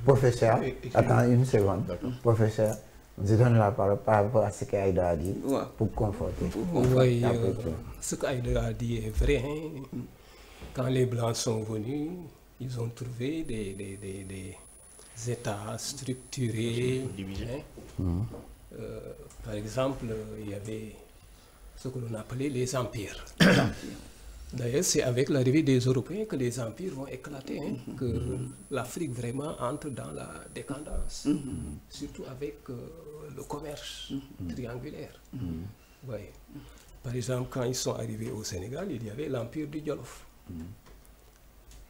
Professeur, attends une seconde. D'accord. Professeur, je donne la parole par rapport à ce qu'Aïda a dit pour conforter. Oui, ce qu'Aïda a dit est vrai. Hein. Quand les Blancs sont venus, ils ont trouvé des États structurés. Hein. Par exemple, il y avait ce que l'on appelait les empires. D'ailleurs, c'est avec l'arrivée des Européens que les empires vont éclater, hein, que l'Afrique vraiment entre dans la décadence, surtout avec le commerce triangulaire. Ouais. Par exemple, quand ils sont arrivés au Sénégal, il y avait l'empire du Jolof.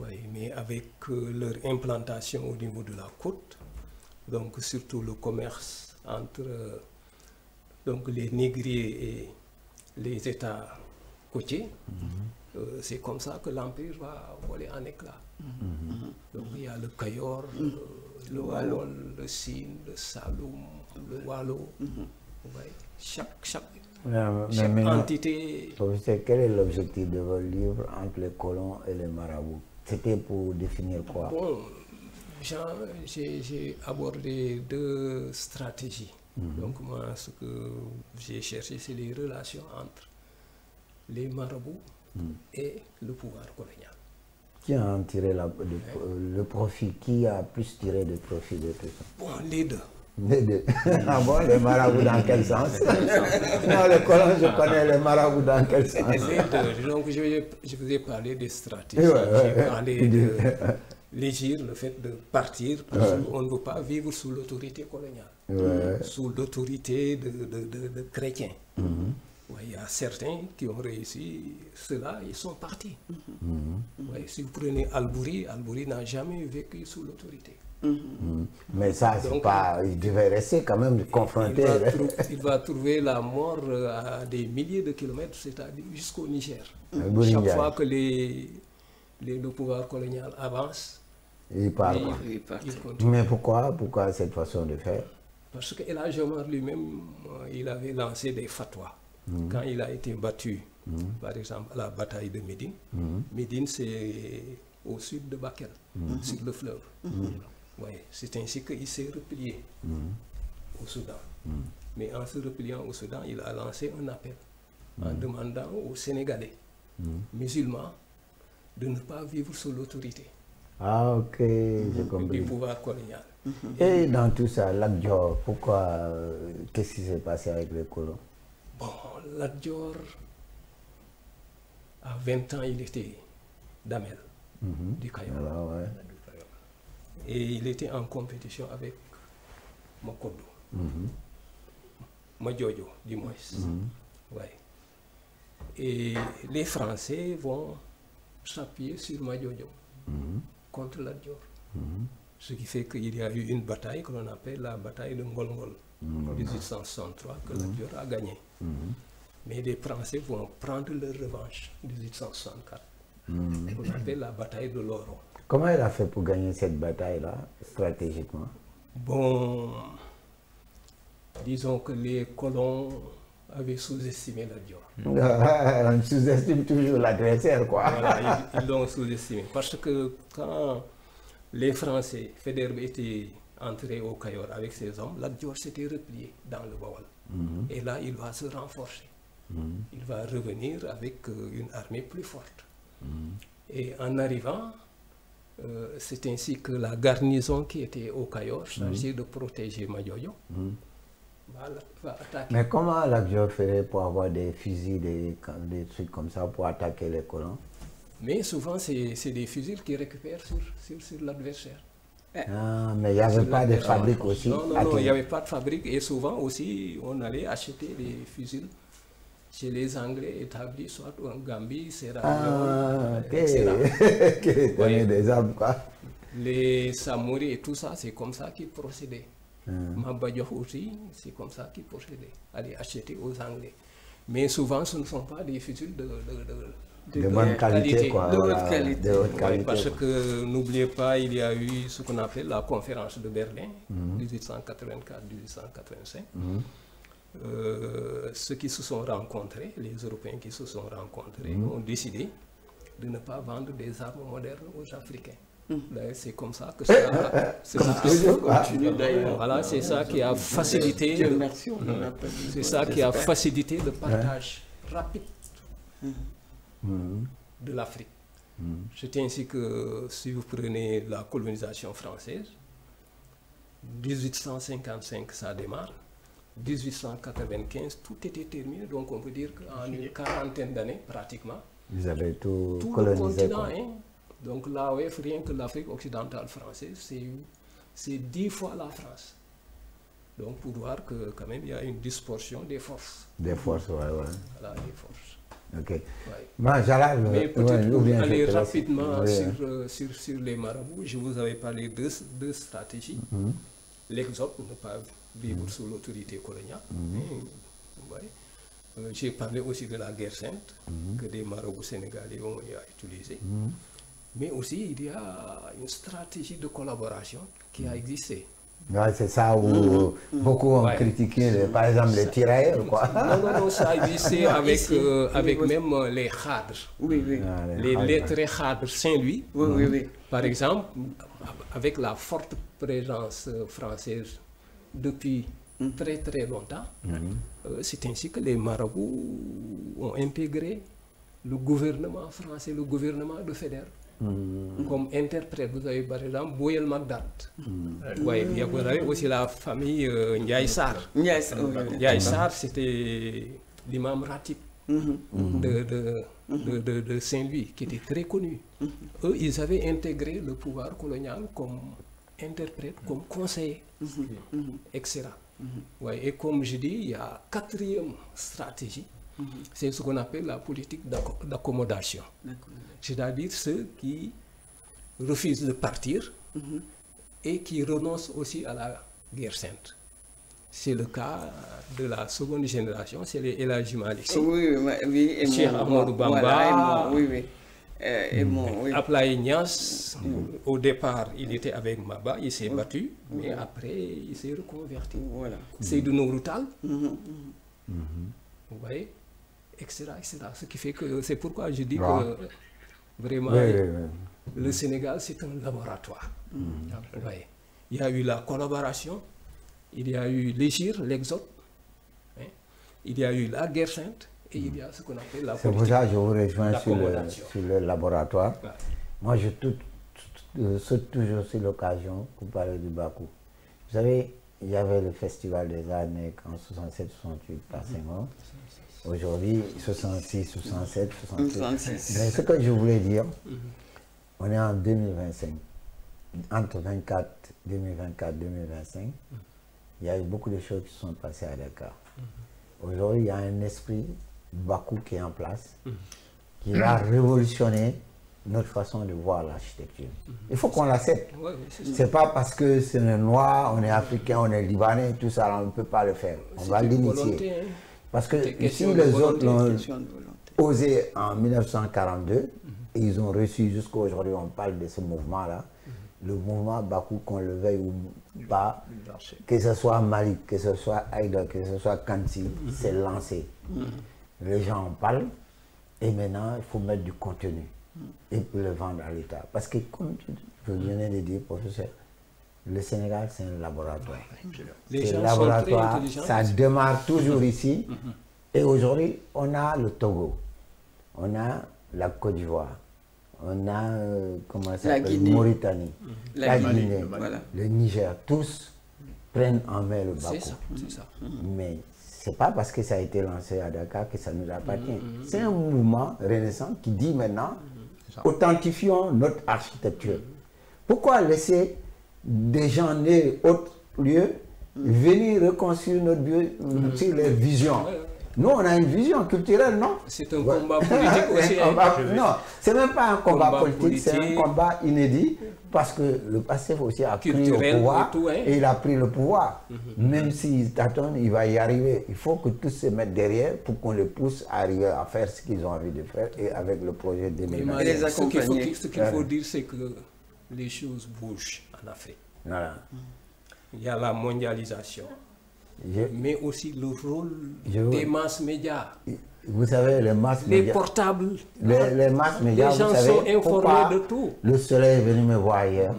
Ouais, mais avec leur implantation au niveau de la côte, donc surtout le commerce entre donc les négriers et les États côtiers, c'est comme ça que l'empire va voler en éclat. Donc il y a le Kayor, le Walol, le Sine, le Saloum, le Walo. Ouais. Chaque entité. Professeur, quel est l'objectif de votre livre Entre les colons et les marabouts? C'était pour définir quoi? Bon, j'ai abordé deux stratégies. Donc moi, ce que j'ai cherché, c'est les relations entre les marabouts et le pouvoir colonial. Qui a en tiré le profit? Qui a plus tiré de profit de tout ça? Bon, les deux. Les deux. Ah bon, les marabouts dans quel sens? Non, les colons, je connais les marabouts dans quel sens? Les deux. Donc je vous ai parlé des stratégies. J'ai parlé de l'égir, le fait de partir, parce qu'on ne veut pas vivre sous l'autorité coloniale, sous l'autorité de chrétiens. Ouais, il y a certains qui ont réussi cela, ils sont partis. Ouais, si vous prenez Albouri, Albouri n'a jamais vécu sous l'autorité. Mais ça, c'est pas. Il devait rester quand même confronté. Il va trouver la mort à des milliers de kilomètres, c'est-à-dire jusqu'au Niger. Chaque fois que le pouvoir colonial avance, il part. Mais pourquoi cette façon de faire? Parce que El Hadj Omar lui-même, il avait lancé des fatwas. Quand il a été battu, par exemple, à la bataille de Médine. Médine, c'est au sud de Bakel, sur le fleuve. Ouais, c'est ainsi qu'il s'est replié au Soudan. Mais en se repliant au Soudan, il a lancé un appel en demandant aux Sénégalais musulmans de ne pas vivre sous l'autorité du pouvoir colonial. Et dans tout ça, Lat Dior, pourquoi, qu'est-ce qui s'est passé avec les colons? Bon, Lat Dior, à 20 ans, il était Damel du Kayor. Et il était en compétition avec Makodou, Madjojo, du moins. Ouais. Et les Français vont s'appuyer sur Madjojo contre Lat Dior. Ce qui fait qu'il y a eu une bataille que l'on appelle la bataille de Ngolngol, 1863, que Lat Dior a gagné. Mais les Français vont prendre leur revanche, 1864, qu'on appelle la bataille de l'Oro. Comment il a fait pour gagner cette bataille-là, stratégiquement? Bon, disons que les colons avaient sous-estimé Lat Dior. On sous-estime toujours l'adversaire, quoi. Voilà, ils l'ont sous-estimé. Parce que quand les Français, Faidherbe était entré au Kayor avec ses hommes, Lat Dior s'était replié dans le Bawal. Et là, il va se renforcer. Il va revenir avec une armée plus forte. Et en arrivant, c'est ainsi que la garnison qui était au Kayor, chargée de protéger Madjojo, va attaquer. Mais comment Lat Dior ferait pour avoir des fusils, des trucs comme ça, pour attaquer les colons? Mais souvent, c'est des fusils qu'ils récupèrent sur l'adversaire. Ah, mais il n'y avait pas de fabrique aussi? Non, il n'y avait pas de fabrique. Et souvent aussi, on allait acheter des fusils chez les Anglais établis, soit en Gambie, Sierra Leone, etc. Ouais. Des armes, quoi. Les Samori et tout ça, c'est comme ça qu'ils procédaient. Mabadjo aussi, c'est comme ça qu'ils procédaient. Aller acheter aux Anglais. Mais souvent, ce ne sont pas des fusils de bonne qualité, quoi. De haute qualité. De haute qualité, parce que, n'oubliez pas, il y a eu ce qu'on appelle la conférence de Berlin, 1884-1885. Ceux qui se sont rencontrés, les Européens qui se sont rencontrés, ont décidé de ne pas vendre des armes modernes aux Africains. C'est comme ça que ça continue d'ailleurs. Voilà, c'est ça qui a facilité. C'est ça qui a facilité le partage rapide de l'Afrique. C'est ainsi que, si vous prenez la colonisation française, 1855 ça démarre, 1895 tout était terminé, donc on peut dire qu'en une quarantaine d'années pratiquement, vous avez tout colonisé. Le continent, donc l'AOF, rien que l'Afrique occidentale française, c'est 10 fois la France. Donc pour voir que quand même il y a une dispersion des forces. Des forces, ouais. Voilà, des forces. Ok. Ouais. Mais peut-être pour aller rapidement sur les marabouts, je vous avais parlé de deux stratégies. L'exode, ne pas vivre sous l'autorité coloniale. J'ai parlé aussi de la guerre sainte, que des marabouts sénégalais ont utilisée. Mais aussi, il y a une stratégie de collaboration qui a existé. Ouais, c'est ça où beaucoup ont critiqué, par exemple, les tirailleurs, quoi. Non, ça a existé avec même les cadres. Les lettrés cadres Saint-Louis. Par exemple, avec la forte présence française depuis très très longtemps, c'est ainsi que les marabouts ont intégré le gouvernement français, le gouvernement de Faidherbe. Comme interprète, vous avez par exemple Boyel Magdad. Vous avez aussi la famille Ndiaye Sarr. Ndiaye Sarr, c'était l'imam Ratib de Saint-Louis, qui était très connu. Eux, ils avaient intégré le pouvoir colonial comme interprète, comme conseiller, etc. Et comme je dis, il y a une quatrième stratégie. C'est ce qu'on appelle la politique d'accommodation. C'est-à-dire ceux qui refusent de partir et qui renoncent aussi à la guerre sainte. C'est le cas de la seconde génération, c'est les El Hadji Malick Sy. Cheikh Ahmadou Bamba, Ablaye Niass. Au départ, il était avec Maba, il s'est battu, mais après, il s'est reconverti. Seydou Nourou Tall, vous voyez, etc. Ce qui fait que c'est pourquoi je dis que vraiment, le Sénégal, c'est un laboratoire. Il y a eu la collaboration, il y a eu l'Égir, l'exode, il y a eu la guerre sainte, et il y a ce qu'on appelle la politique. C'est pour ça que je vous rejoins sur le laboratoire. Moi, je saute toujours sur l'occasion pour parler du Bakou. Vous savez, il y avait le Festival des Arts Nègres en 67-68 par Senghor. Aujourd'hui, 66, 67, 68. Mais ce que je voulais dire, on est en 2025. Entre 2024 2025, il y a eu beaucoup de choses qui sont passées à Dakar. Aujourd'hui, il y a un esprit Bakou qui est en place, qui va révolutionner notre façon de voir l'architecture. Il faut qu'on l'accepte. C'est pas parce que c'est un noir, on est africain, on est libanais, tout ça, on ne peut pas le faire. On va l'initier. Parce que ici, les autres l'ont osé en 1942, et ils ont reçu jusqu'à aujourd'hui, on parle de ce mouvement-là, le mouvement Bakou, qu'on le veuille ou pas, que ce soit Malik, que ce soit Aïda, que ce soit Kanti, c'est lancé. Les gens en parlent, et maintenant, il faut mettre du contenu et le vendre à l'État. Parce que, comme je venais de dire, professeur, le Sénégal, c'est un laboratoire. C'est un laboratoire, ça démarre toujours ici. Et aujourd'hui, on a le Togo, on a la Côte d'Ivoire, on a la Mauritanie, la Guinée, le Niger, tous prennent en main le Bakou. C'est ça. Mais ce n'est pas parce que ça a été lancé à Dakar que ça nous appartient. C'est un mouvement renaissant qui dit maintenant, authentifions notre architecture. Pourquoi laisser des gens nés autres lieux venir reconstruire notre lieu sur les visions? Nous, on a une vision culturelle, non? C'est un combat politique aussi. Non, c'est même pas un combat politique, c'est un combat inédit parce que le passé aussi a pris le pouvoir et il a pris le pouvoir. Même s'il tâtonne, il va y arriver. Il faut que tous se mettent derrière pour qu'on les pousse à arriver à faire ce qu'ils ont envie de faire et avec le projet de Ce qu'il faut dire, c'est que les choses bougent en Afrique. Voilà. Il y a la mondialisation. mais aussi le rôle des masses médias. Vous savez, les masses les médias... portables. Les masses médias, les gens vous savez, sont informés de tout. Le Soleil est venu me voir hier.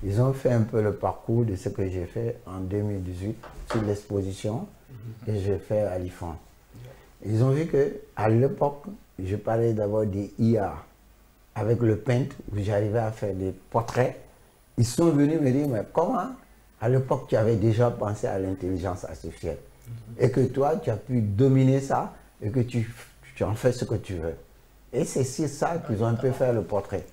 Ils ont fait un peu le parcours de ce que j'ai fait en 2018 sur l'exposition que j'ai fait à l'IFAN. Ils ont vu qu'à l'époque, je parlais d'abord des IA avec le Paint, où j'arrivais à faire des portraits. Ils sont venus me dire, mais comment à l'époque tu avais déjà pensé à l'intelligence artificielle et que toi tu as pu dominer ça et que tu en fais ce que tu veux. Et c'est sur ça qu'ils ont un peu fait le portrait.